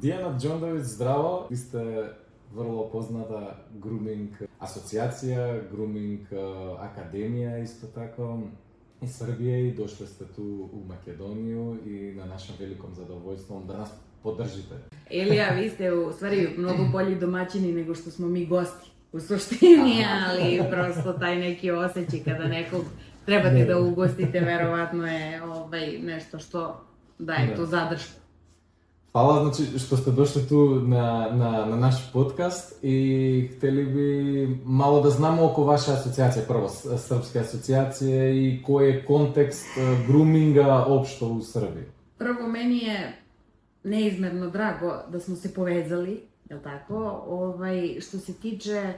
Dijana Đondović, zdravo. Vi ste vrlo poznata grooming asocijacija, grooming akademija isto tako iz Srbije i došli ste tu u Makedoniju i na našem velikom zadovoljstvom da nas podržite. Elija, vi ste u stvari mnogo bolji domaćini nego što smo mi gosti u suštini, ali prosto taj neki osjećaj kada nekog trebate da ugostite, verovatno je nešto što daje tu zadršku. Hvala znači što ste došli tu na naš podcast i htjeli bi malo da znamo oko vaše asocijacije, prvo srpske asocijacije i koji je kontekst groominga opšto u Srbiji. Prvo, meni je neizmerno drago da smo se povezali, jel tako? Što se tiče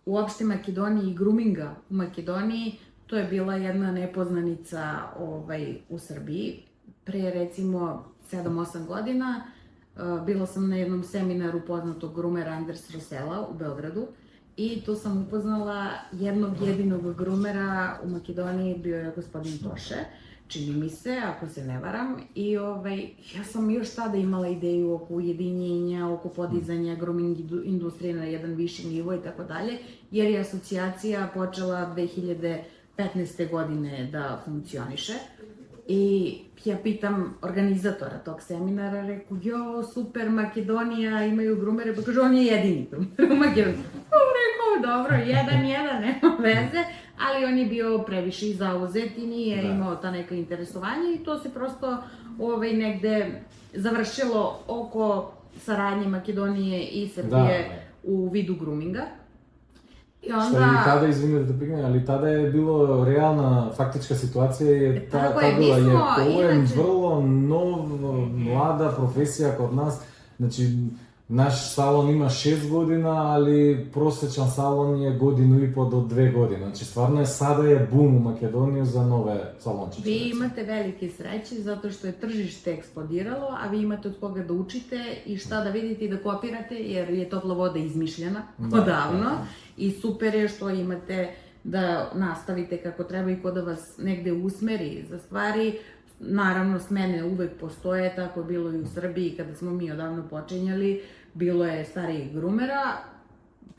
uopšte Makedonije i groominga u Makedoniji, to je bila jedna nepoznanica u Srbiji. Pre recimo 7-8 godina bila sam na jednom seminaru poznatog groomera Anders Rosela u Beogradu i tu sam upoznala jednog jedinog groomera u Makedoniji, bio je gospodin Toše, čini mi se, ako se ne varam, i ja sam još tada imala ideju oko ujedinjenja, oko podizanja grooming industrije na jedan viši nivo i tako dalje, jer je asocijacija počela 2015. godine da funkcioniše. I ja pitam organizatora tog seminara, reku, jo, super, Makedonija, imaju groomere, pa kaže, on je jedini groomer u Makedoniji. Reku, dobro, jedan, nema veze, ali on je bio previše zauzet i nije imao ta neka interesovanja i to se prosto negde završilo oko saradnje Makedonije i Srbije u vidu groominga. Što i tada, izvinite da prekinem, ali tada je bilo realna faktička situacija, je vrlo mlada profesija kod nas, znači naš salon ima 6 godina, ali prosječan salon je 1,5 godinu do 2 godine, znači stvarno sada je boom u Makedoniju za nove salončiće. Vi imate velike sreće zato što je tržište eksplodiralo, a vi imate od koga da učite i šta da vidite i da kopirate, jer je topla voda izmišljena odavno. I super je što imate da nastavite kako treba i ko da vas negde usmeri za stvari. Naravno, smene uvek postoje, tako je bilo i u Srbiji kada smo mi odavno počinjali. Bilo je starijih groomera,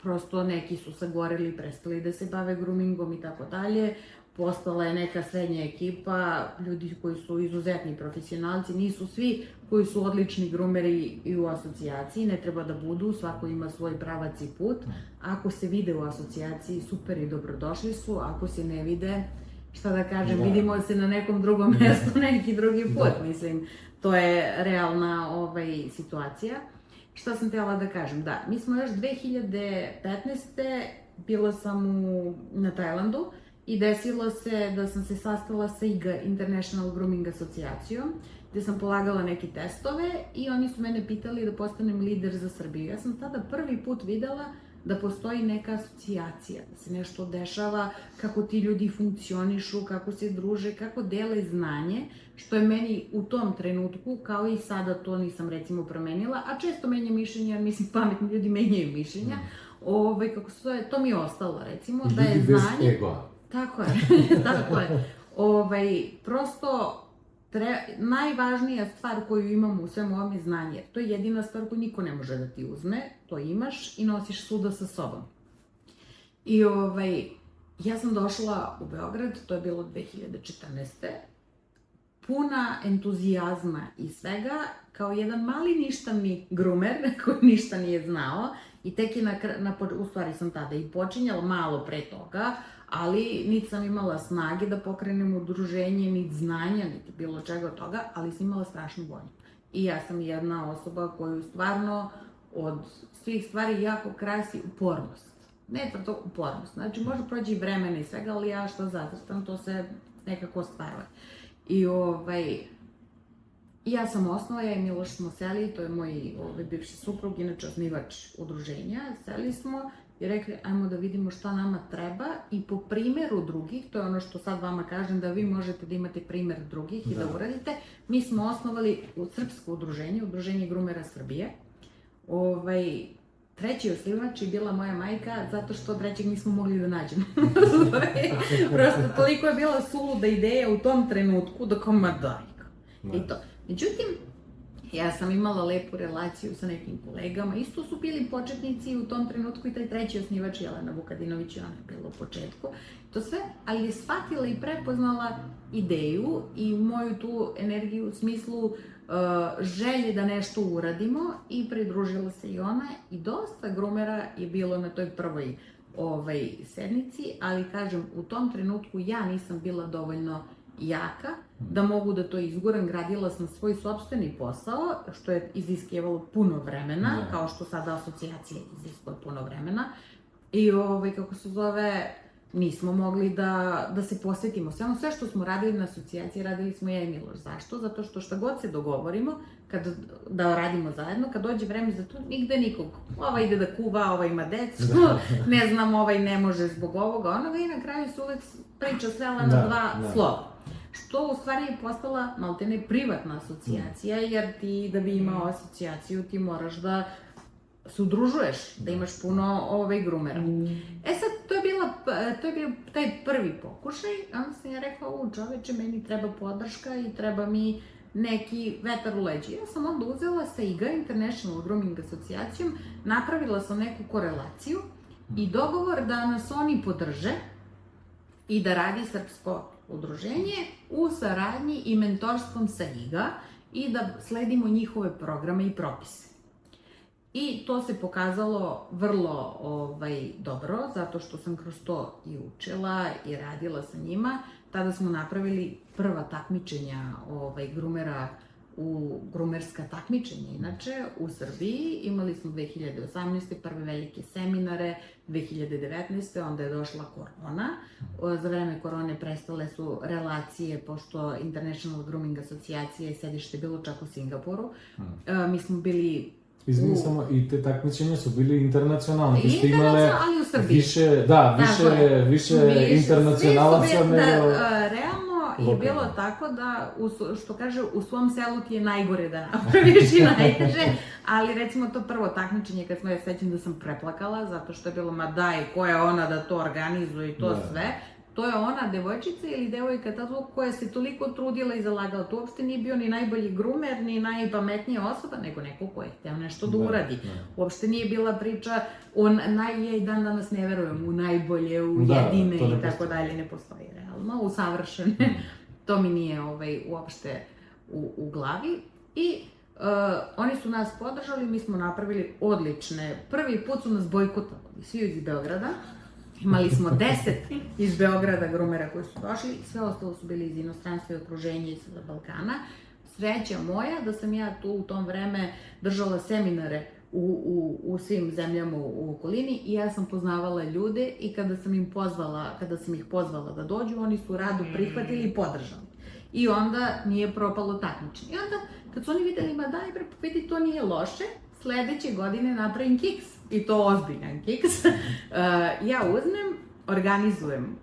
prosto neki su sagoreli, prestali da se bave groomingom i tako dalje. Postala je neka srednja ekipa, ljudi koji su izuzetni profesionalci, nisu svi koji su odlični groomeri i u asocijaciji, ne treba da budu, svako ima svoj pravac i put. Ako se vide u asocijaciji, super i dobrodošli su, ako se ne vide, šta da kažem, vidimo se na nekom drugom mjestu, neki drugi put, mislim, to je realna situacija. Šta sam htjela da kažem, da, mi smo još 2015. bila sam na Tajlandu, i desilo se da sam se sastala sa IGA, International Grooming asocijacijom, gde sam polagala neke testove i oni su mene pitali da postanem lider za Srbiju. Ja sam tada prvi put videla da postoji neka asocijacija, da se nešto dešava, kako ti ljudi funkcionišu, kako se druže, kako dele znanje, što je meni u tom trenutku, kao i sada to nisam recimo promenila, a često menjam mišljenja, jer mislim pametni ljudi menjaju mišljenja, to mi je ostalo recimo, da je znanje... Ljudi bez ego. Tako je. Prosto, najvažnija stvar koju imamo u svemu ovom je znanje. To je jedina stvar koju niko ne može da ti uzme, to imaš i nosiš svuda sa sobom. I ja sam došla u Beograd, to je bilo 2014. Puna entuzijazma i svega, kao jedan mali ništavni groomer koji ništa nije znao i tek je u stvari sam tada i počinjala malo pre toga, ali niti sam imala snage da pokrenem udruženje, niti znanja, niti bilo čega od toga, ali sam imala strašnu volju. I ja sam jedna osoba koju stvarno od svih stvari jako krasi upornost. Ne to upornost, znači može proći i vremena i svega, ali ja što zacrtam, to se nekako ostvaruje. I ja sam osnova, ja i Miloš smo seli, to je moj bivši suprug, inače osnivač udruženja, seli smo i rekli ajmo da vidimo šta nama treba i po primjeru drugih, to je ono što sad vama kažem da vi možete da imate primjer drugih i da uradite, mi smo osnovali srpsko udruženje, Udruženje groomera Srbije. Treći osnivač je bila moja majka, zato što trećeg nismo mogli da nađemo. Prosto toliko je bila suluda ideja u tom trenutku, da kao ma daj. I to. Međutim, Ja sam imala lepu relaciju sa nekim kolegama, isto su bili početnici u tom trenutku i taj treći osnivač Jelena Vukadinović, ona je bila u početku, to sve, ali je shvatila i prepoznala ideju i moju tu energiju u smislu želje da nešto uradimo i pridružila se i ona i dosta grumera je bilo na toj prvoj sednici, ali kažem, u tom trenutku ja nisam bila dovoljno jaka da mogu da to izguram, gradila sam svoj sopstveni posao, što je iziskivalo puno vremena, kao što sada asocijacija iziskuje puno vremena i kako se zove, nismo mogli da se posvetimo. Sve što smo radili na asocijaciji, radili smo ja i Miloš. Zašto? Zato što šta god se dogovorimo, da radimo zajedno, kad dođe vreme za to, nigde nikog. Ova ide da kuva, ova ima decu, ne znam, ovaj ne može zbog ovoga, onoga i na kraju se uvek priča svela na dva slova. Što u stvari je postala maltene privatna asocijacija, jer ti da bi imao asocijaciju ti moraš da se udružuješ, da imaš puno grumera. Sad, to je bio taj prvi pokušaj, onda sam ja rekla, čoveče, meni treba podrška i treba mi neki vetar u leđi. Ja sam onda uzela sa IGA, International Grooming asocijacijom, napravila sam neku korelaciju i dogovor da nas oni podrže i da radi srpsko udruženje u saradnji i mentorstvom sa IGA i da sledimo njihove programe i propise. I to se pokazalo vrlo dobro, zato što sam kroz to i učila i radila sa njima. Tada smo napravili prva takmičenja grumera, grumerska takmičenja inače u Srbiji. Imali smo 2018. prve velike seminare, 2019. onda je došla korona. Za vreme korone prestale su relacije, pošto International Grooming asocijacija i sedište bilo čak u Singapuru. Mi smo bili Izvini samo, i te takmičenja su bili internacionalni. Ali u Srbiji. Više internacionalaca nego... Realno je bilo tako da, što kaže, u svom selu ti je najgore da napraviš i najteže, ali recimo to prvo takmičenje, kad smo, ja sećam da sam preplakala, zato što je bilo, ma daj, ko je ona da to organizuje i to sve, to je ona devojčica ili devojka koja se toliko trudila i zalagala. To uopšte nije bio ni najbolji grumer, ni najpametnija osoba, nego neko ko je hteo nešto da uradi. Uopšte nije bila priča, ja i dan danas ne verujem u najbolje, u jedine i tako dalje, ne postoji realno, u savršene. To mi nije uopšte u glavi. I oni su nas podržali, mi smo napravili odlične. Prvi put su nas bojkotovali, svi iz Beograda. Imali smo 10 iz Beograda grumera koji su došli, sve ostalo su bili iz inostranstva i okruženja iz Balkana. Sreća moja da sam ja tu u tom vreme držala seminare u svim zemljama u okolini i ja sam poznavala ljude i kada sam ih pozvala da dođu, oni su rado prihvatili i podržali. I onda nije propalo takmičenje. I onda kad su oni videli, ma daj bre, vidi, to nije loše, sledeće godine napravim kiks. I to ozbiljan kiks. Ja uzmem, organizujem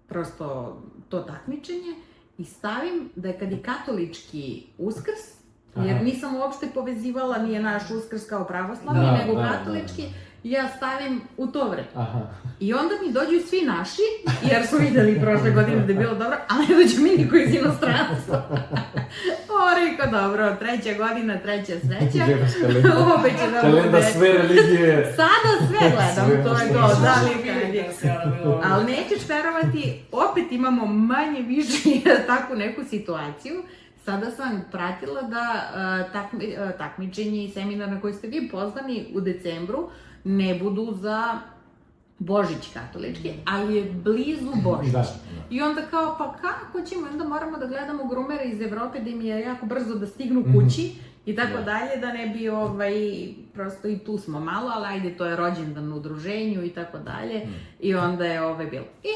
prosto to takmičenje i stavim da je kad je katolički Uskrs, jer nisam uopšte povezivala, nije naš Uskrs kao pravoslavni, nego katolički, ja stavim u to vreme. I onda mi dođu svi naši, jer su videli prošle godine da je bilo dobro, a ne dođe mi niko iz inostranstva. Riko, dobro, treća godina, treća sreća. Kalenda sve religije. Sada sve gledam, to je to, da li vidi. Ali nećeš verovati, opet imamo manje više takvu neku situaciju. Sada sam pratila da takmičenje i seminar na koji ste vi pozvani u decembru ne budu za Božić katolički, ali je blizu Božić. I onda kao, pa kako ćemo, onda moramo da gledamo grumere iz Evrope da im je jako brzo da stignu kući i tako dalje, da ne bi prosto i tu smo malo, ali ajde, to je rođendan u udruženju i tako dalje. I onda je bilo. I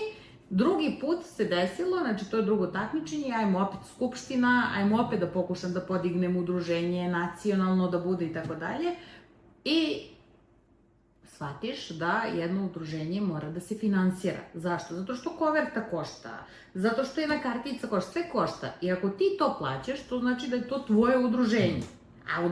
drugi put se desilo, znači to je drugo takmičenje, ajmo opet skupština, ajmo opet da pokušam da podignem udruženje, nacionalno da bude i tako dalje. I shvatiš da jedno udruženje mora da se finansira. Zašto? Zato što koverta košta, zato što jedna kartica košta, sve košta. I ako ti to plaćaš, to znači da je to tvoje udruženje. A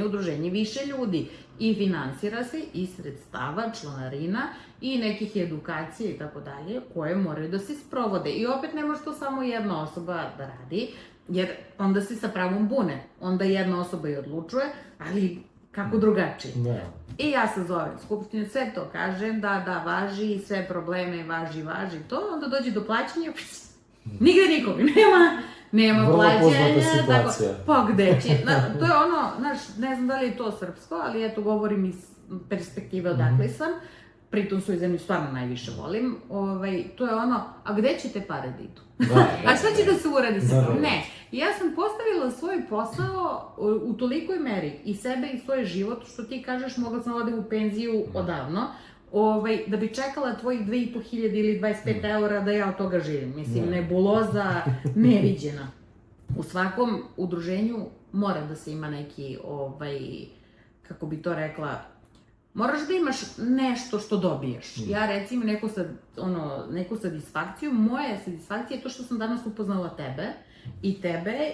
udruženje više ljudi. I finansira se iz sredstava, članarina i nekih edukacija i tako dalje, koje moraju da se sprovode. I opet ne može to samo jedna osoba da radi. Jer onda se sa pravom bune. Onda jedna osoba i odlučuje, ali kako drugačije. Da. I ja se zovem Skupštinu, sve to kažem, da, važi, sve probleme, važi to, onda dođe do plaćanja, nigde nikog, nema Vrlo plaćanja, poznata situacija. tako, pa gde će, to je ono, znaš, ne znam da li je to srpsko, ali eto govorim iz perspektive odakle sam, pritom su i zemlju stvarno najviše volim, to je ono, a gde će te pare da idu? A šta će da se uradi sa tom? Ne. Ja sam postavila svoj posao u tolikoj meri i sebe i svoj život, što ti kažeš, mogla sam odem u penziju odavno, da bi čekala tvojih 2.500 ili 25 eura da ja od toga živim. Mislim, nebuloza neviđena. U svakom udruženju mora da se ima neki, kako bi to rekla, moraš da imaš nešto što dobiješ. Ja recimo neku satisfakciju, moja satisfakcija je to što sam danas upoznala tebe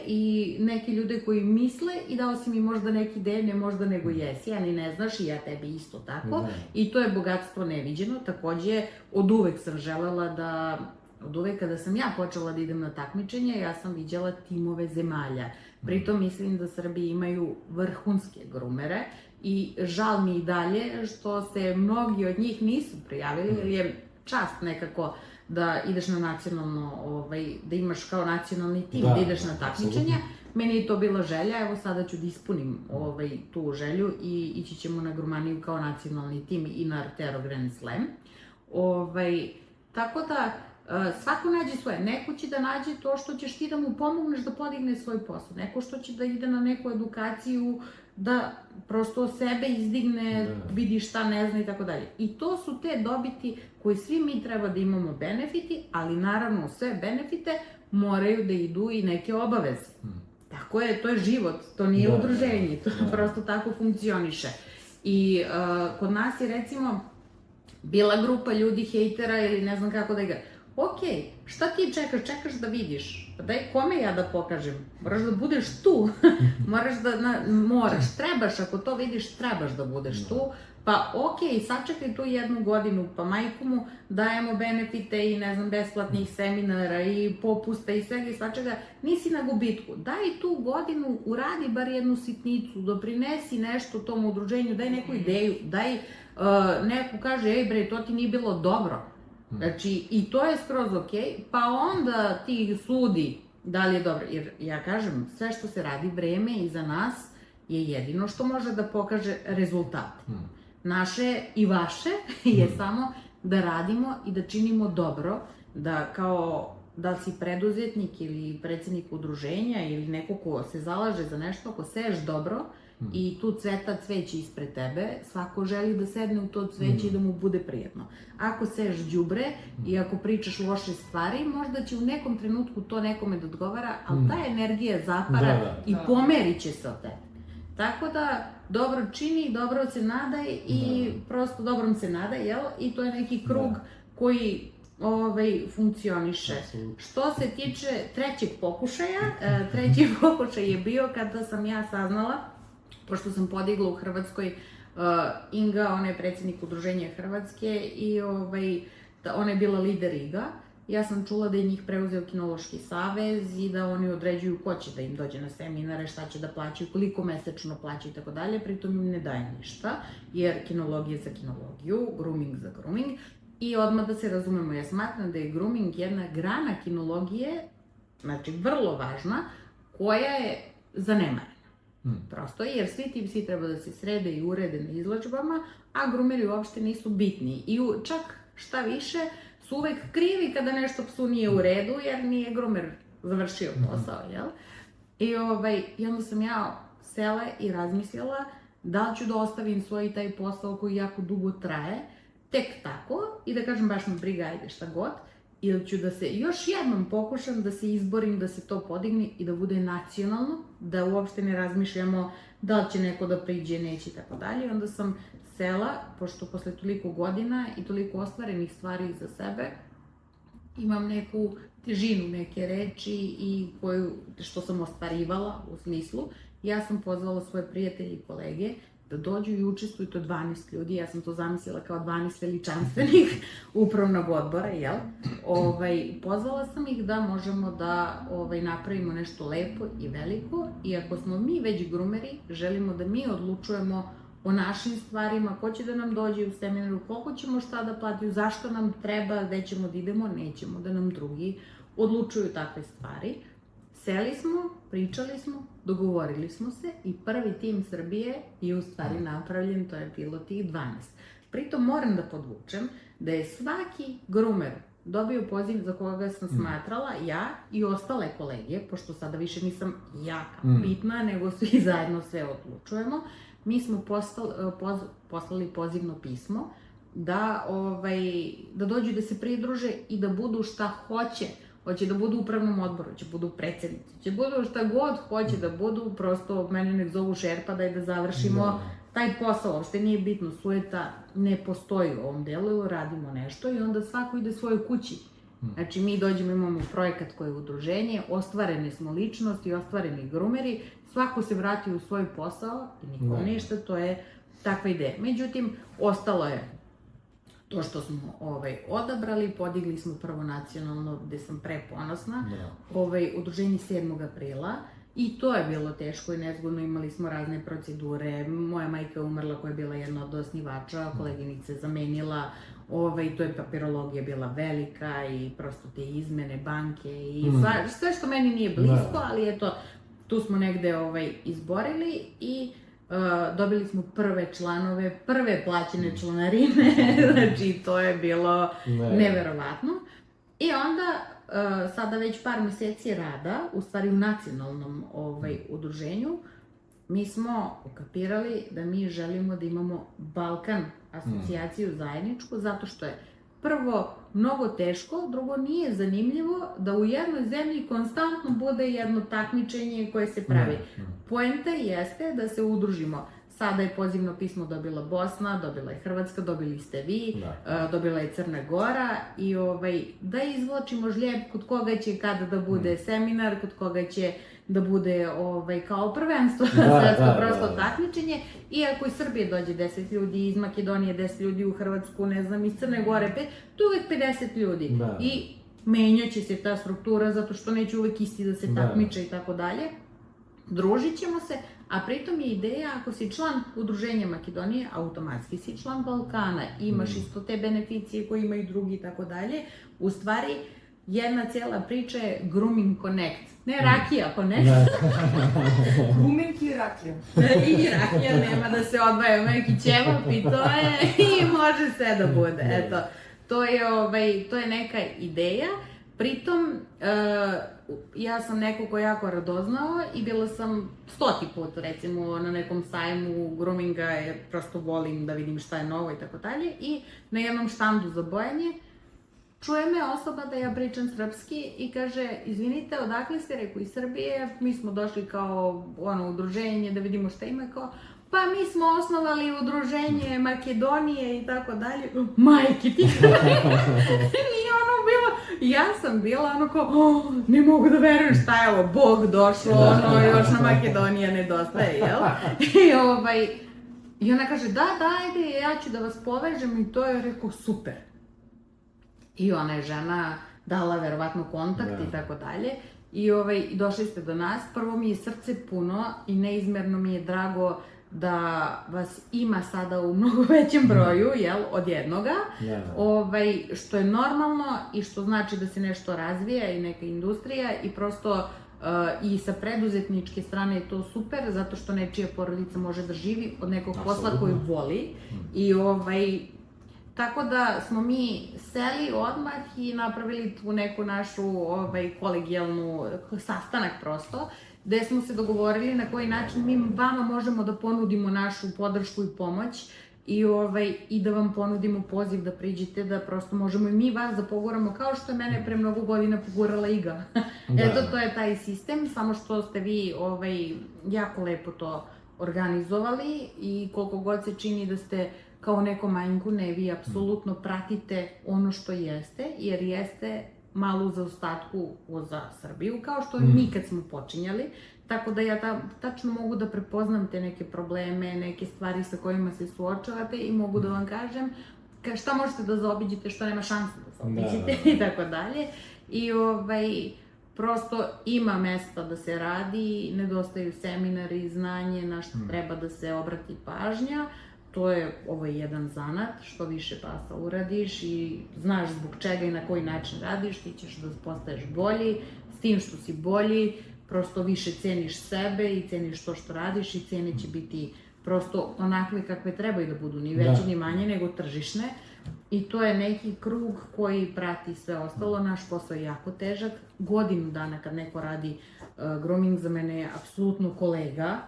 i neke ljude koji misle i dao si mi možda neke ideje, ne možda nego jesi, a ni ne znaš i ja tebi isto tako. I to je bogatstvo neviđeno. Takođe, od uvek sam želela od uvek kada sam ja počela da idem na takmičenje, ja sam viđala timove zemalja. Pritom mislim da Srbi imaju vrhunske grumere i žal mi i dalje što se mnogi od njih nisu prijavili, jer je čast nekako da ideš na nacionalno, da imaš kao nacionalni tim, da ideš na takmičenje. Meni je to bila želja, evo sada ću da ispunim tu želju i ići ćemo na Grumaniju kao nacionalni tim i na Artero Grand Slam. Tako da, svako nađe svoje. Neko će da nađe to što ćeš ti da mu pomogneš da podigne svoj posao. Neko što će da ide na neku edukaciju, da prosto sebe izdigne, vidi šta ne zna i tako dalje. I to su te dobiti koje svi mi treba da imamo benefiti, ali naravno sve benefite moraju da idu i neke obaveze. Tako je, to je život, to nije udruženje, to prosto tako funkcioniše. I kod nas je recimo bila grupa ljudi, hejtera ili ne znam kako da ga... Ok, šta ti čekaš? Čekaš da vidiš. Pa daj, kome ja da pokažem? Moraš da budeš tu. Moraš, trebaš, ako to vidiš, trebaš da budeš tu. Pa ok, sačekaj tu 1 godinu, pa majku mu dajemo benefite i ne znam, besplatnih seminara i popusta i svega i svačega. Nisi na gubitku. Daj tu godinu, uradi bar jednu sitnicu, doprinesi nešto tom udruženju, daj neku ideju, daj neku kaže, ej bre, to ti nije bilo dobro. Znači, i to je skroz okej, pa onda ti sudi da li je dobro. Jer ja kažem, sve što se radi, vreme iza nas je jedino što može da pokaže rezultat. Naše i vaše je samo da radimo i da činimo dobro, da kao da si preduzetnik ili predsednik udruženja ili neko ko se zalaže za nešto, ako seješ dobro i tu cveta cveće ispred tebe, svako želi da sedne u to cveće i da mu bude prijetno. Ako seješ đubre i ako pričaš loše stvari, možda će u nekom trenutku to nekome da odgovara, ali ta energija zapara i pomerit će se od tebe. Tako da, dobro čini, dobro se nadaj i prosto dobrom se nadaj, jel? I to je neki krug koji funkcioniše. Što se tiče trećeg pokušaja, treći pokušaj je bio kada sam ja saznala, pošto sam podigla u Hrvatskoj, Inga, ona je predsjednik udruženja Hrvatske i ona je bila lider IGA. Ja sam čula da je njih preuzeo Kinološki savez i da oni određuju ko će da im dođe na seminare, šta će da plaćaju, koliko mesečno plaćaju i tako dalje, pritom im ne daje ništa, jer kinologija je za kinologiju, grooming za grooming. I odmah da se razumemo, ja smatram da je grooming jedna grana kinologije, znači vrlo važna, koja je zanemarena. Prosto, jer svi ti psi treba da se srede i urede na izložbama, a groomeri uopšte nisu bitni. I čak šta više, su uvek krivi kada nešto psu nije u redu, jer nije groomer završio posao, jel? I onda sam ja sela i razmislila da li ću da ostavim svoj taj posao koji jako dugo traje, tek tako, i da kažem baš me briga, ajde šta god, ili ću da se još jednom pokušam da se izborim, da se to podigne i da bude nacionalno, da uopšte ne razmišljamo da li će neko da priđe, neće i tako dalje. Onda sam sela, pošto posle toliko godina i toliko ostvarenih stvari za sebe, imam neku težinu, neke reči i što sam ostvarivala u smislu ja sam pozvala svoje prijatelje i kolege da dođu i učestvuju, to 12 ljudi, ja sam to zamislila kao 12 veličanstvenih upravnog odbora, jel? Pozvala sam ih da možemo da napravimo nešto lepo i veliko, i ako smo mi već grumeri, želimo da mi odlučujemo o našim stvarima, ko će da nam dođe u seminaru, koliko ćemo šta da platimo, zašto nam treba, gde ćemo da idemo, nećemo da nam drugi odlučuju takve stvari. Seli smo, pričali smo, dogovorili smo se i prvi tim Srbije je u stvari napravljen, to je bilo tih 12. Pritom moram da podvučem da je svaki grumer dobio poziv za koga sam smatrala, ja i ostale kolege, pošto sada više nisam ja kao bitna, nego svi zajedno sve odlučujemo. Mi smo poslali pozivno pismo da dođu da se pridruže i da budu šta hoće. Hoće da budu u upravnom odboru, hoće da budu predsednici, hoće da budu šta god hoće da budu, prosto mene nek zovu šerpa da je da završimo taj posao, uopšte nije bitno, sujeta ne postoji u ovom delu, radimo nešto i onda svako ide svojoj kući. Znači mi dođemo, imamo projekat koji je udruženje, ostvarene smo ličnosti, ostvareni grumeri, svako se vrati u svoj posao i nikom ništa, to je takva ideja. Međutim, ostalo je to što smo odabrali, podigli smo prvo nacionalno, gde sam preponosna, udruženje 7. aprila, i to je bilo teško i nezgodno, imali smo razne procedure, moja majka je umrla koja je bila jedna od osnivača, koleginica je zamenila, to je papirologija bila velika i prosto te izmene, banke i sve što meni nije blisko, ali eto, tu smo negde izborili i dobili smo prve članove, prve plaćene članarine, znači to je bilo neverovatno. I onda, sada već par meseci rada, u stvari u nacionalnom udruženju, mi smo ukapirali da mi želimo da imamo Balkan asocijaciju zajedničku, zato što je prvo mnogo teško, drugo nije zanimljivo da u jednoj zemlji konstantno bude jedno takmičenje koje se pravi. Poenta jeste da se udružimo. Sada je pozivno pismo dobila Bosna, dobila je Hrvatska, dobili ste vi, dobila je Crna Gora i da izvlačimo žlijeb kod koga će kada da bude seminar, kod koga će da bude kao prvenstvo, svetsko prosto takmičenje. I ako iz Srbije dođe 10 ljudi, iz Makedonije 10 ljudi, u Hrvatsku, ne znam, iz Crne Gore 5, to je uvek 50 ljudi. I menjaće se ta struktura zato što neće uvek isti da se takmiče i tako dalje. Družit ćemo se, a pritom je ideja, ako si član udruženja Makedonije, automatski si član Balkana, imaš isto te beneficije koje imaju drugi i tako dalje. U stvari, jedna cijela priča je Grooming Connect. Ne Rakija Connect. Grooming i rakija. I rakija, nema da se odvaja neki ćevap i to je, i može sve da bude. Eto, to je neka ideja. Pritom, ja sam neko ko jako radoznao i bila sam 100. put, recimo, na nekom sajmu groominga, jer prosto volim da vidim šta je novo i tako dalje. I na jednom štandu za bojanje čuje me osoba da ja pričam srpski i kaže, izvinite, odakle ste, reku, iz Srbije, mi smo došli kao udruženje da vidimo šta ima, kao, pa mi smo osnovali udruženje Makedonije i tako dalje. Majke ti! Nije bilo, ja sam bila kao, ne mogu da verujem šta je ovo, Bog došlo, još na Makedonija nedostaje, jel? I ona kaže, da, ajde, ja ću da vas povežem i to je, rekao, super. I ona je žena dala verovatno kontakt i tako dalje. I došli ste do nas, prvo mi je srce puno i neizmerno mi je drago da vas ima sada u mnogo većem broju, jel, od jednoga, što je normalno i što znači da se nešto razvija i neka industrija i prosto i sa preduzetničke strane je to super, zato što nečija porodica može da živi od nekog posla koju voli i tako da smo mi seli odmah i napravili tu neku našu kolegijalnu sastanak prosto, gde smo se dogovorili na koji način mi vama možemo da ponudimo našu podršku i pomoć i da vam ponudimo poziv da priđete, da prosto možemo i mi vas da poguramo, kao što je mene pre mnogo godina pogurala Iga. Eto, to je taj sistem, samo što ste vi jako lepo to organizovali i koliko god se čini da ste kao neko manjku, ne, vi apsolutno pratite ono što jeste, jer jeste malo u zaostatku za Srbiju, kao što mi kad smo počinjali, tako da ja tačno mogu da prepoznam te neke probleme, neke stvari sa kojima se suočavate i mogu da vam kažem šta možete da zaobiđete, što nema šanse da zaobiđete i tako dalje. I prosto ima mesta da se radi, nedostaju seminari, znanje na što treba da se obrati pažnja. To je jedan zanat, što više pasa uradiš i znaš zbog čega i na koji način radiš, ti ćeš da postaješ bolji, s tim što si bolji, prosto više ceniš sebe i ceniš to što radiš i cene će biti prosto onakve kakve trebaju da budu, ni veće ni manje, nego tržišne. I to je neki krug koji prati sve ostalo, naš posao je jako težak. Godinu dana kad neko radi grooming za mene je apsolutno kolega,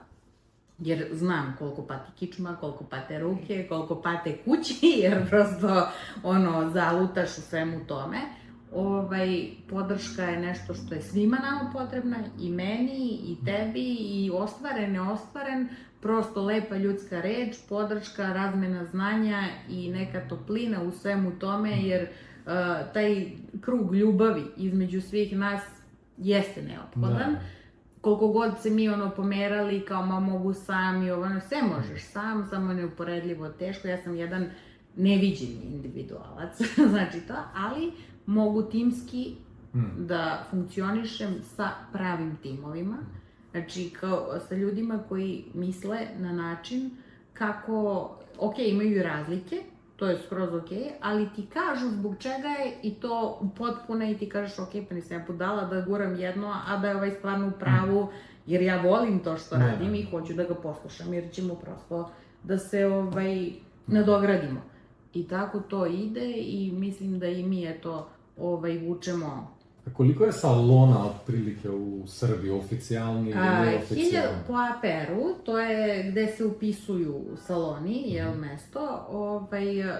jer znam koliko pati kičma, koliko pate ruke, koliko pate kući, jer prosto zalutaš u svemu tome. Podrška je nešto što je svima nama potrebna, i meni, i tebi, i ostvaren, neostvaren, prosto lepa ljudska reč, podrška, razmena znanja i neka toplina u svemu tome, jer taj krug ljubavi između svih nas jeste neophodan. Koliko god se mi pomerali kao mogu sam i sve možeš sam, samo neuporedljivo teško. Ja sam jedan neviđeni individualac, znači to, ali mogu timski da funkcionišem sa pravim timovima, znači sa ljudima koji misle na način kako, imaju i razlike, to je skroz ali ti kažu zbog čega je i to upotpune i ti kažeš pa nisam ja budala da guram jedno, a da je stvarno u pravu, jer ja volim to što radim i hoću da ga poslušam, jer ćemo prosto da se nadogradimo. I tako to ide i mislim da i mi vučemo. A koliko je salona otprilike u Srbiji, oficijalni ili neoficijalni? Po APR-u, to je gde se upisuju saloni, mesto,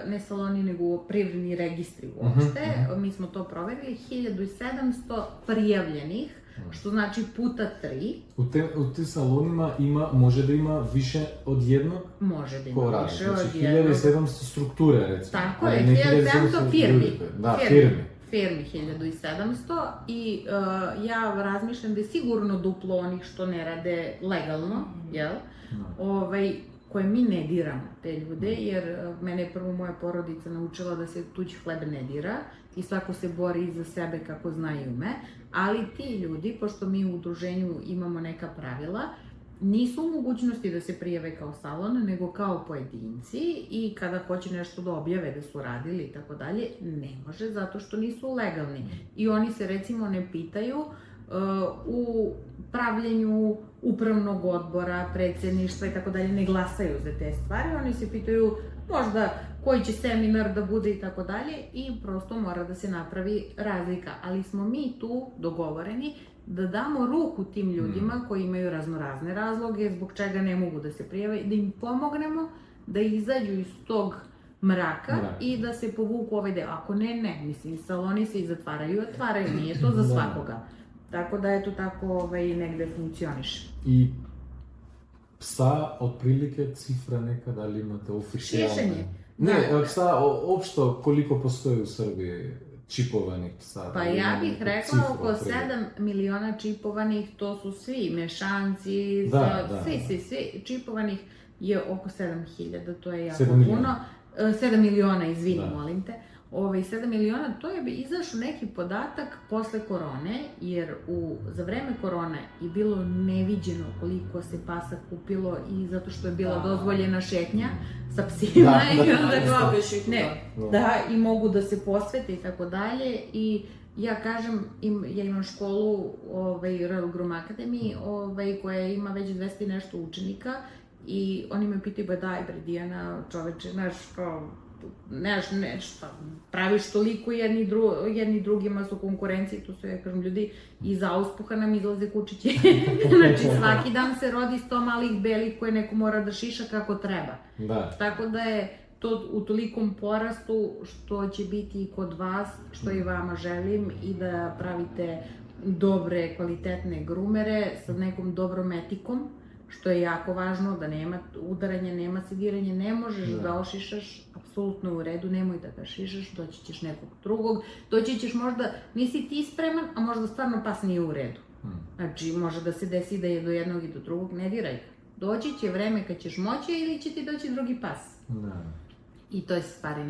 ne saloni nego privredni registri uopšte, mi smo to proverili, 1700 prijavljenih, što znači puta 3. U tim salonima može da ima više od jednog? Može da ima više od jednog. Znači 1700 strukture, recimo. Tako je, 1700 firmi. Firmi 1700 i ja razmišljam da je sigurno duplo onih što ne rade legalno, koje mi ne diramo, te ljude, jer mene je prvo moja porodica naučila da se tuđi hleb ne dira i svako se bori za sebe kako zna i ume, ali ti ljudi, pošto mi u udruženju imamo neka pravila, nisu u mogućnosti da se prijave kao salon, nego kao pojedinci i kada hoće nešto da objave da su radili i tako dalje, ne može zato što nisu legalni. I oni se recimo ne pitaju u pravljenju upravnog odbora, predsjedništva i tako dalje, ne glasaju za te stvari, oni se pitaju možda koji će seminar da bude i tako dalje i prosto mora da se napravi razlika. Ali smo mi tu dogovoreni da damo ruku tim ljudima koji imaju raznorazne razloge zbog čega ne mogu da se prijave, da im pomognemo da izađu iz tog mraka i da se povuku ovaj deo. Ako ne, mislim, saloni se i zatvaraju, nije to za svakoga. Tako da eto tako negde funkcioniše. I psa, otprilike, cifra neka, da li imate oficijalne? Šišanje. Ne, psa, opšto koliko postoji u Srbiji čipovanih psa? Pa ja bih rekla oko 7 miliona čipovanih, to su svi mešanci, svi čipovanih je oko 7.000, to je jako puno. 7 miliona, izvini, molim te. 7 miliona, to je izašao neki podatak posle korone, jer za vreme korone je bilo neviđeno koliko se pasa kupilo i zato što je bila dozvoljena šetnja sa psima i mogu da se posvete i tako dalje. I ja kažem, ja imam školu Royal Groom Academy koja ima već 200 nešto učenika i oni me pitaju, daj bre Dijana, čoveče, znaš, kao, nešto, praviš toliko jedni drugima su konkurenciji, tu su, ja kažem, ljudi iz auspuha nam izlaze kučiće. Znači, svaki dan se rodi 100 malih belih koje neko mora da šiša kako treba. Tako da je to u tolikom porastu što će biti i kod vas, što i vama želim, i da pravite dobre, kvalitetne grumere sa nekom dobrom etikom, što je jako važno, da nema udaranja, nema sediranja, ne možeš da ošišaš, apsolutno u redu, nemoj da ga šišaš, doći ćeš nekog drugog, doći ćeš možda, nisi ti spreman, a možda stvarno pas nije u redu. Znači, može da se desi da je do jednog i do drugog, ne diraj. Doći će vreme kad ćeš moći ili će ti doći drugi pas. I to je stvari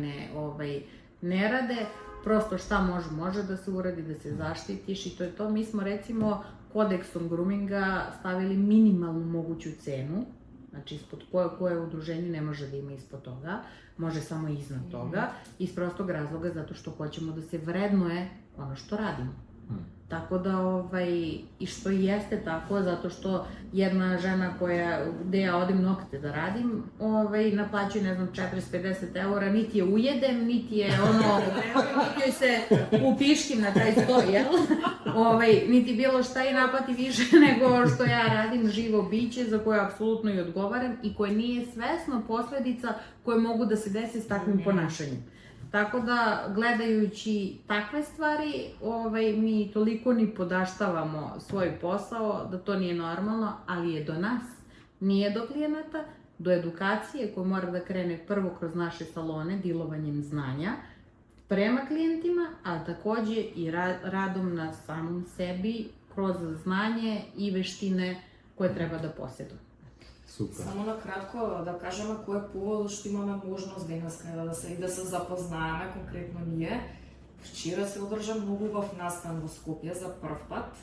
ne rade. Prosto šta može da se uradi, da se zaštitiš i to je to. Mi smo recimo kodeksom groominga stavili minimalnu moguću cenu, znači ispod koje udruženje ne može da ima ispod toga, može samo iznad toga, iz prostog razloga zato što hoćemo da se vrednuje ono što radimo. Tako da, i što jeste tako, zato što jedna žena gde ja odem nokte da radim, naplaćuje, ne znam, 40-50 eura, niti je ujedem, niti je niti joj se upiškim na taj sto, jel? Niti bilo šta i naplati više nego što ja radim živo biće za koje apsolutno i odgovaram i koje nije svesno posledica koje mogu da se desi s takvim ponašanjem. Tako da, gledajući takve stvari, mi toliko ni podaštavamo svoj posao da to nije normalno, ali je do nas, nije do klijenata, do edukacije koja mora da krene prvo kroz naše salone, dilovanjem znanja prema klijentima, a takođe i radom na samom sebi kroz znanje i veštine koje treba da posjedujemo. Супер. Само накратко да кажеме кој е поводот што имаме можност денеска да се запознаеме конкретно ние. Вчера се одржа многу убав настан во Скопје за прв пат.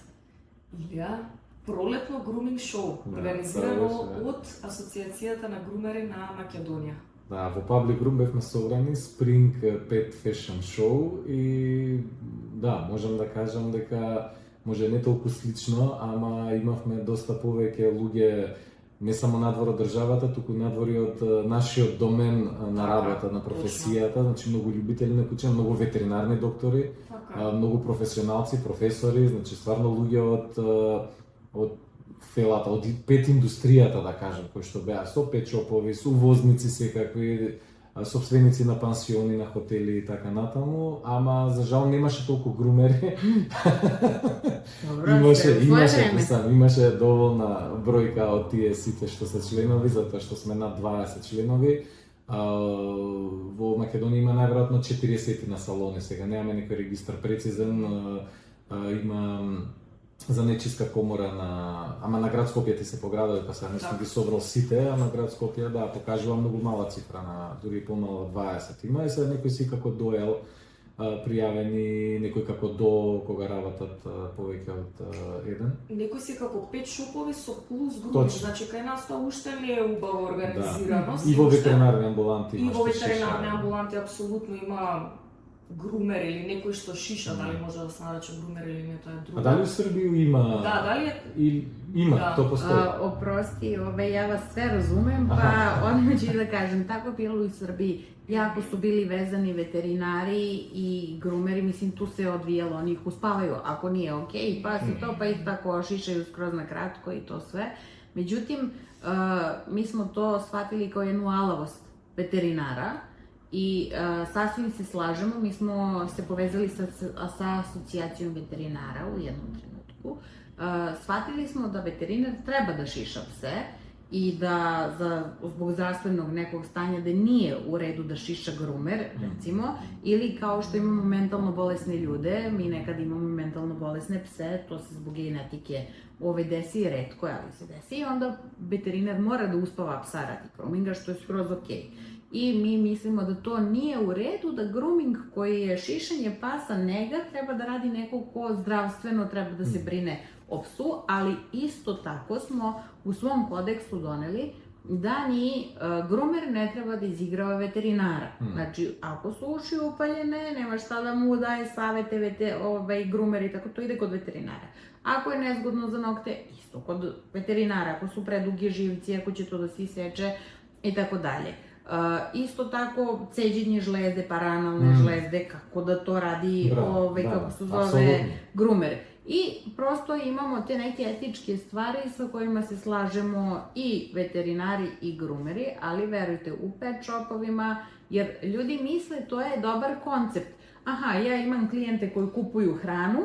Илија пролетно груминг шоу, организирано од Асоциацијата на грумери на Македонија. Да, во Public Room бевме собрани Spring Pet Fashion Show и да, можам да кажам дека може не толку слично, ама имавме доста повеќе луѓе не само надвор од државата, туку надвор и од нашиот домен на работа, на професијата, значи многу љубители на куќа, многу ветеринарни доктори, многу професионалци, професори, значи стварно луѓе од фелата, од пет индустријата, да кажем, кои што беа со пет шопови, со увозници секакви, собственици на пансиони, на хотели и така натаму, ама за жал немаше толку грумери. Имаше доволна бројка од тие сите што се членови, затоа што сме над 20 членови. Во Македонија има најверојатно 40 на салони сега, немаме некој регистар прецизен, има за нечиска комора ама на град Скопје ти се по градови, па сега не сум ги собрал сите, а на град Скопје да покажува многу мала цифра, на дури помало 20 има и сега некој си како доел пријавени, некој како до кога работат повеќе од еден. Некој си како пет шопови со плюс груми, значи кај нас тоа уште не е убаво организираност. И во ветеринарни амбуланти има. И во ветеринарни амбуланти апсолутно има грумер или некој што шиша, дали може да се нарече грумер или не, тоа е друго. А дали у Србија има? Да, дали е? Има, то постои. Опрости, ја вас све разумем, па одмah ću да кажем, tako bilo u Srbiji. Jako su bili vezani veterinaри i grumeri, mislim tu se odvijalo, oni ih uspavaju, ako nije okej, pa se to, pa ih tako šišaju skroz na kratko i to sve. Međutim, mi smo to shvatili kao jednu alavost veterinara i sasvim se slažemo, mi smo se povezali sa asocijacijom veterinara u jednom trenutku. Shvatili smo da veterinar treba da šiša pse i da zbog zdravstvenog nekog stanja da nije u redu da šiša grumer, recimo, ili kao što imamo mentalno bolesne ljude, mi nekad imamo mentalno bolesne pse, to se zbog genetike desi retko, ali se desi, i onda veterinar mora da uspava psa radi groominga, što je skroz okej. I mi mislimo da to nije u redu, da grooming koji je šišanje pasa nega treba da radi neko ko zdravstveno treba da se brine o psu, ali isto tako smo u svom kodeksu doneli da ni groomer ne treba da izigrava veterinara. Znači, ako su uši upaljene, nema šta da mu daje savete groomer i tako, to ide kod veterinara. Ako je nezgodno za nokte, isto kod veterinara, ako su predugi živci, ako će to da se iseče i tako dalje. Isto tako, ceđenje žlezde, paranalne žlezde, kako da to radi, kako se zove, groomer. I prosto imamo te neke etičke stvari sa kojima se slažemo i veterinari i groomeri, ali verujte, u pet shopovima, jer ljudi misle to je dobar koncept. Aha, ja imam klijente koji kupuju hranu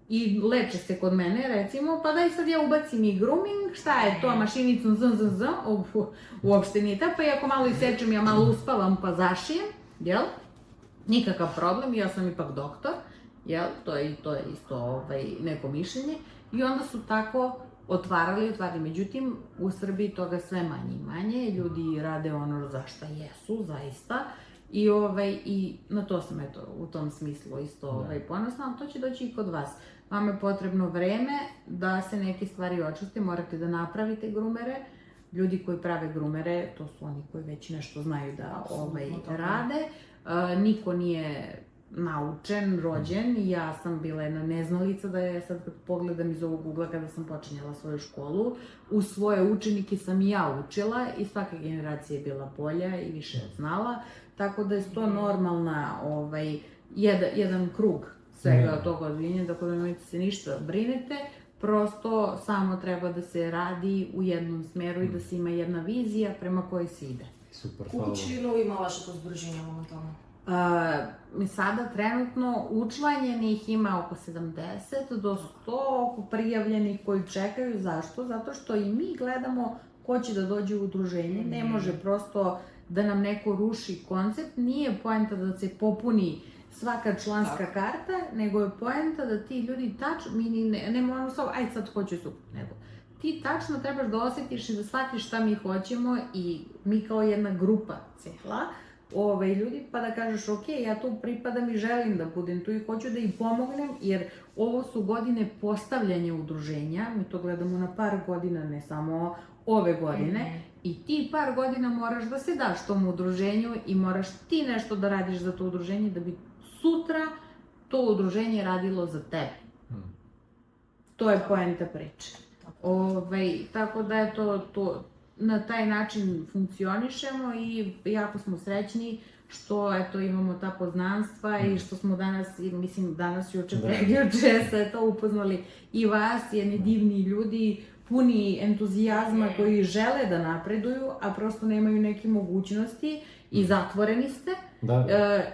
i leče se kod mene, recimo, pa daj sad ja ubacim i grooming, šta je to, mašinicom uopšte nije ta, pa i ako malo isečem, ja malo uspavam pa zašijem, jel? Nikakav problem, ja sam ipak doktor, jel? To je isto neko mišljenje. i onda su tako otvarali. Međutim, u Srbiji toga sve manje i manje, ljudi rade ono za šta jesu, zaista, i na to sam, eto, u tom smislu isto ponosna, ali to će doći i kod vas. Vama je potrebno vreme da se neke stvari očiste, morate da napravite grumere. Ljudi koji prave grumere, to su oni koji već nešto znaju da rade. Niko nije naučen, rođen. Ja sam bila jedna neznalica, da je sad kad pogledam iz ovog ugla kada sam počinjala svoju školu, u svoje učenike sam i ja učila i svaka generacija je bila bolja i više znala. Tako da je to normalna, jedan krug svega od toga odvinja, tako da nemojte se ništa brinete. Prosto samo treba da se radi u jednom smeru i da se ima jedna vizija prema kojoj se ide. Super, Колку членови има вашето здружение моментално? Sada trenutno učlanjenih ima oko 70 do 100, oko prijavljenih koji čekaju. Zašto? Zato što i mi gledamo ko će da dođe u udruženje. Ne može prosto da nam neko ruši koncept. Nije poenta da se popuni svaka članska karta, nego je poenta da ti ljudi ne moramo samo, ajde sad hoću super, nego ti tačno trebaš da osjetiš i da shvatiš šta mi hoćemo i mi kao jedna grupa cela, ljudi, pa da kažeš ok, ja tu pripadam i želim da budem tu i hoću da im pomognem, jer ovo su godine postavljanja udruženja, mi to gledamo na par godina, ne samo ove godine, i ti par godina moraš da se daš tom udruženju i moraš ti nešto da radiš za to udruženje da bi sutra to udruženje radilo za tebe. To je poenta priče. Tako da je to na taj način funkcionišemo i jako smo srećni što imamo ta poznanstva i što smo danas juče prekjuče se to upoznali i vas, jedni divni ljudi, puni entuzijazma koji žele da napreduju, a prosto nemaju neke mogućnosti i zatvoreni ste.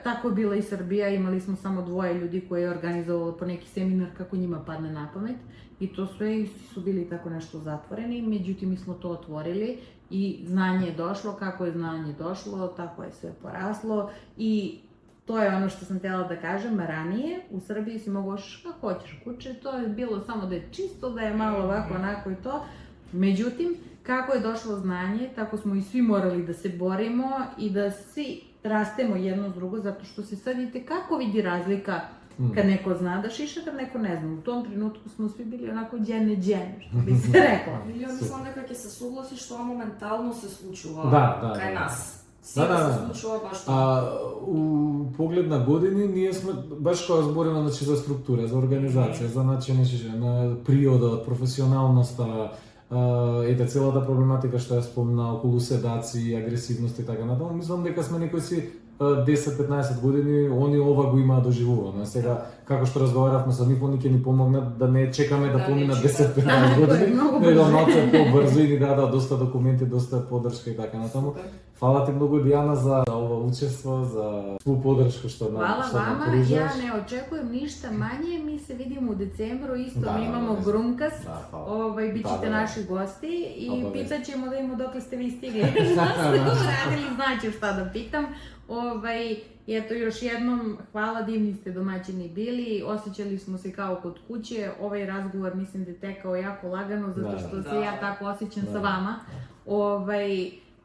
Tako je bila i Srbija, imali smo samo 2 ljudi koji je organizovalo po neki seminar kako njima padne na pamet i to sve su bili tako nešto zatvoreni, međutim mi smo to otvorili i znanje je došlo, kako je znanje došlo, tako je sve poraslo i to je ono što sam htjela da kažem, ranije u Srbiji si mogao kako hoćeš kuće, to je bilo samo da je čisto, da je malo ovako, onako i to. Međutim, kako je došlo znanje, tako smo i svi morali da se borimo i da svi rastemo jedno s drugo, zato što se sad kako vidi razlika kad neko zna da šiša, kad neko ne zna. U tom trenutku smo svi bili onako džene, što bi se rekla. И ја мислам дека ќе се согласиш што моментално се случува кај нас. Да. Се случува баш тоа. У поглед на години, ние сме баш кога збориме за структура, за организација, за начин на приодот, професионалноста, целата проблематика што ја спомна околу седаци, агресивност и така натаму, мислам дека сме некои си 10-15 години, они ова го имаат доживувано. Сега, како што разговаравме со нив, они ќе ни помогнат да не чекаме да поминат 10-15 години, него ноце побрзо и ни дадат доста документи, доста подршка и така натаму. Фала ти многу, Дијана, за ова учество, за твоју подршка што нам пружаш. Hvala vama, ja ne očekujem ništa manje, mi se vidimo u decembru, isto mi imamo Grumkas, bit ćete naši gosti i pitat ćemo da imamo dokle ste vi stigli. Šta ste uradili, znaću šta da pitam. I eto, još jednom, hvala, divni ste domaćini bili, osjećali smo se kao kod kuće, ovaj razgovor mislim da je tekao jako lagano, zato što se ja tako osjećam sa vama.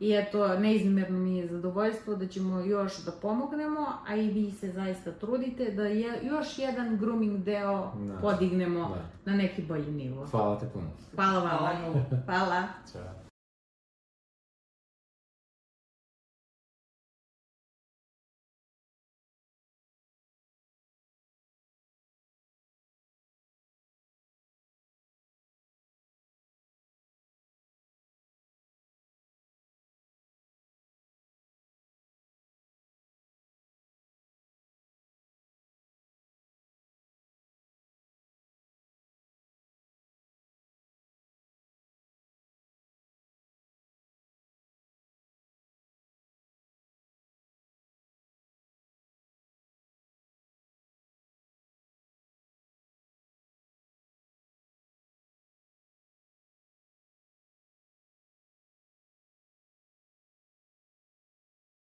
I eto, neizmjerno mi je zadovoljstvo da ćemo još da pomognemo, a i vi se zaista trudite da još jedan grooming deo podignemo na neki bolji nivo. Hvala te puno. Hvala vama. Hvala. Ćao.